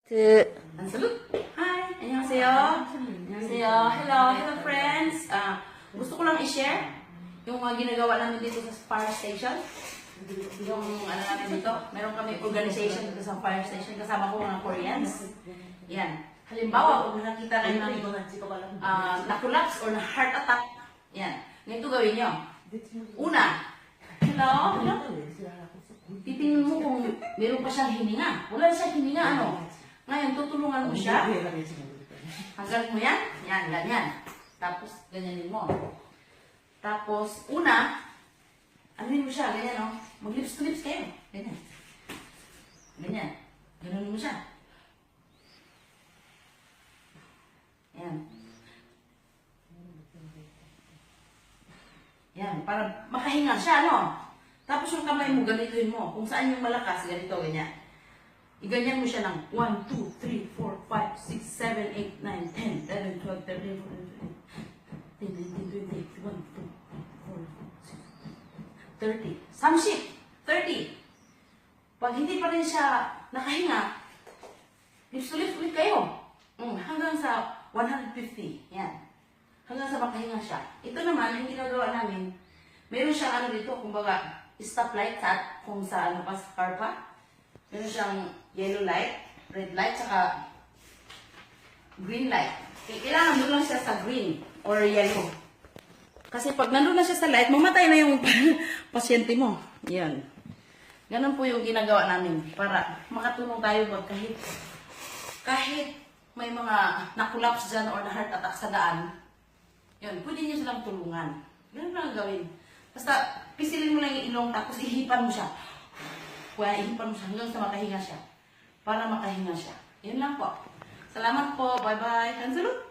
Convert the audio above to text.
Salute! Hi! Annyeonghaseyo! Annyeonghaseyo! Hello! Hello friends! Gusto ko lang i-share yung ginagawa namin dito sa fire station. Yung ano namin dito, meron kami organization dito sa fire station kasama ko mga Koreans. Yan. Halimbawa, kung nakita kayo ng na-collapse or na-heart attack, yan. Ganito gawin nyo. Una, hello? Titingnan mo kung meron pa siyang hininga. Wala siyang hininga, ano? Ngayon, tutulungan mo siya. Hanggang mo yan. Yan, ganyan. Tapos, ganyanin mo. Tapos, una, anuin mo siya, ganyan, no? Mag-lips to lips kayo. Ganyan. Ganyan. Ganunin mo siya. Yan. Yan, para makahinga siya, no? Tapos yung kamay mo, ganituin mo. Kung saan yung malakas, ganito, ganyan. Iganyan mo siya ng 1, 2, 3, 4, 5, 6, 7, 8, 9, 10, 11, 12, 13, 14, 15, 16, 17, 18, 19, 20, 21, 22, 23, 24, 25, 30. Samship! 30. Pag hindi pa rin siya nakahinga, lips to lips ulit kayo. Hanggang sa 150. Yan. Hanggang sa makahinga siya. Ito naman, ang ginagawa namin, meron siyang ano dito, kumbaga, stoplight at kung sa ano pa, sa car pa. Meron siyang yellow light, red light, saka green light. Kailangan doon lang siya sa green or yellow. Kasi pag nandun na siya sa light, mamatay na yung pasyente mo. Yan. Ganun po yung ginagawa namin para makatulong tayo kahit may mga na-collapse dyan or na-heart attack sa daan, yun, pwede niyo silang tulungan. Ganun lang gawin. Basta, pisilin mo lang yung ilong, tapos ihipan mo siya. Kaya ihipan mo siya hanggang sa makahinga siya. Para makahinga siya. Yun lang po. Salamat po. Bye-bye. Hansalut!